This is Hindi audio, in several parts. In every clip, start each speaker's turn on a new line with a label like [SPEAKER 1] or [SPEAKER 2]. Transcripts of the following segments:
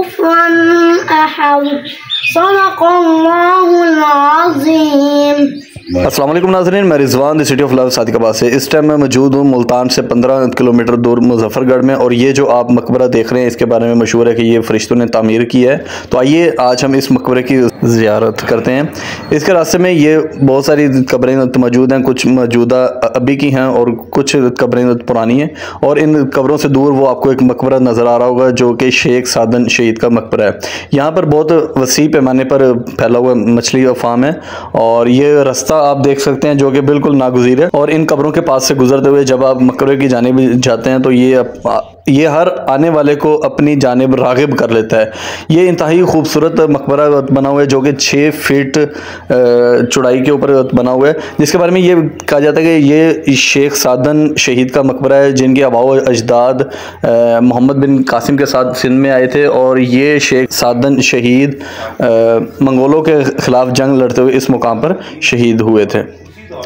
[SPEAKER 1] कुफुवन अहद। सदक़ल्लाहुल अज़ीम।
[SPEAKER 2] अस्सलाम वालेकुम नाज़रीन, मैं Rizwan the city of love Sadiqabad से इस टाइम मैं मौजूद हूँ मुल्तान से 15 किलोमीटर दूर मुजफ्फरगढ़ में। और ये जो आप मकबरा देख रहे हैं इसके बारे में मशहूर है कि ये फरिश्तों ने तामीर किया है। तो आइए आज हम इस मकबरे की ज़ियारत करते हैं। इसके रास्ते में ये बहुत सारी कब्रें मौजूद हैं, कुछ मौजूदा अभी की हैं और कुछ कब्रें पुरानी हैं। और इन कब्रों से दूर वो आपको एक मकबरा नज़र आ रहा होगा जो कि शेख सादन शहीद का मकबरा है। यहाँ पर बहुत वसी पैमाने पर फैला हुआ मछली फार्म है और ये रास्ता आप देख सकते हैं जो कि बिल्कुल नागुज़ीर है। और इन कब्रों के पास से गुजरते हुए जब आप मकबरे की जानिब जाते हैं तो ये हर आने वाले को अपनी जानिब राग़िब कर लेता है। ये इंतहाई खूबसूरत मकबरा बना हुआ है जो कि 6 फीट चौड़ाई के ऊपर बना हुआ है, जिसके बारे में ये कहा जाता है कि ये शेख सादन शहीद का मकबरा है जिनके आबाओ अजदाद मोहम्मद बिन कासिम के साथ सिंध में आए थे। और ये शेख सादन शहीद मंगोलों के ख़िलाफ़ जंग लड़ते हुए इस मुकाम पर शहीद हुए थे।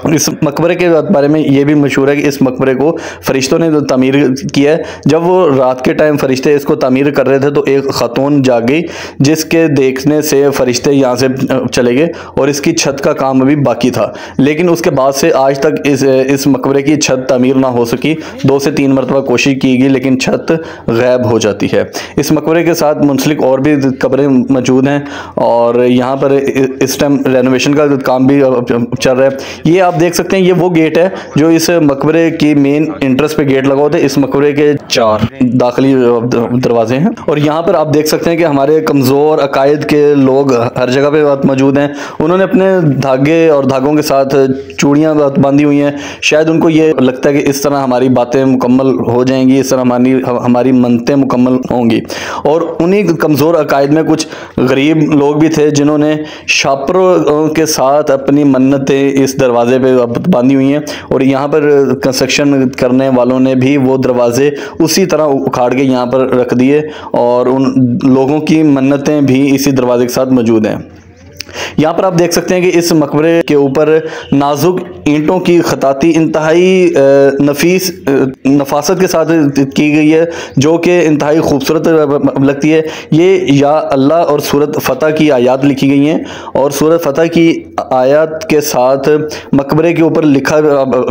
[SPEAKER 2] इस मकबरे के बारे में ये भी मशहूर है कि इस मकबरे को फरिश्तों ने तामीर किया है। जब वो रात के टाइम फरिश्ते इसको तामीर कर रहे थे तो एक ख़ातून जाग गई जिसके देखने से फरिश्ते यहाँ से चले गए और इसकी छत का काम अभी बाकी था। लेकिन उसके बाद से आज तक इस मकबरे की छत तामीर ना हो सकी। 2 से 3 मरतबा कोशिश की गई लेकिन छत गायब हो जाती है। इस मकबरे के साथ मुंसलिक और भी कब्रें मौजूद हैं और यहाँ पर इस टाइम रेनोवेशन का काम भी चल रहा है। ये आप देख सकते हैं ये वो गेट है जो इस मकबरे की मेन एंट्रेंस पे गेट लगा होता है। इस मकबरे के 4 दाखिली दरवाजे हैं और यहाँ पर आप देख सकते हैं कि हमारे कमज़ोर अकायद के लोग हर जगह पे मौजूद हैं। उन्होंने अपने धागे और धागों के साथ चूड़ियाँ बांधी हुई हैं। शायद उनको ये लगता है कि इस तरह हमारी बातें मुकम्मल हो जाएंगी, इस तरह हमारी मन्नतें मुकम्मल होंगी। और उन्हीं कमज़ोर अकायद में कुछ गरीब लोग भी थे जिन्होंने शापरों के साथ अपनी मन्नतें इस दरवाजे पे बांधी हुई हैं। और यहाँ पर कंस्ट्रक्शन करने वालों ने भी वो दरवाजे उसी तरह उखाड़ के यहाँ पर रख दिए और उन लोगों की मन्नतें भी इसी दरवाजे के साथ मौजूद हैं। यहाँ पर आप देख सकते हैं कि इस मकबरे के ऊपर नाजुक ईंटों की खताती इंतहाई नफासत के साथ की गई है जो कि इंतहाई खूबसूरत लगती है। ये या अल्लाह और सूरत फ़तह की आयत लिखी गई हैं और सूरत फ़तह की आयत के साथ मकबरे के ऊपर लिखा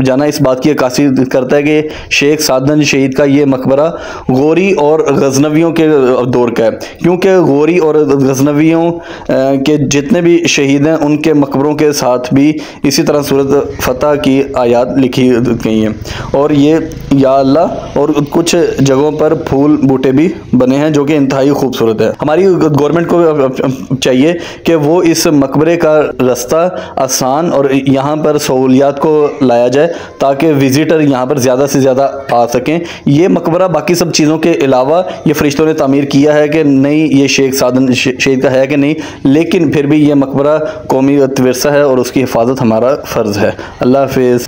[SPEAKER 2] जाना इस बात की अक्कासी करता है कि शेख सादन शहीद का ये मकबरा गौरी और गजनवियों के दौर का है, क्योंकि गौरी और गजनवियों के जितने भी शहीद हैं उनके मकबरों के साथ भी इसी तरह सूरत फ़तह की आयत लिखी गई हैं। और ये या अल्लाह और कुछ जगहों पर फूल बूटे भी बने हैं जो कि इंतहाई खूबसूरत है। हमारी गवर्नमेंट को चाहिए कि वो इस मकबरे का रास्ता आसान और यहाँ पर सहूलियात को लाया जाए ताकि विज़िटर यहाँ पर ज़्यादा से ज़्यादा आ सकें। ये मकबरा बाकी सब चीज़ों के अलावा ये फरिश्तों ने तामीर किया है कि नहीं, ये शेख सादन शहीद का है कि नहीं, लेकिन फिर भी ये मकबरा कौमी विरसा है और उसकी हिफाजत हमारा फ़र्ज़ है। अल्लाह हाफ़िज़।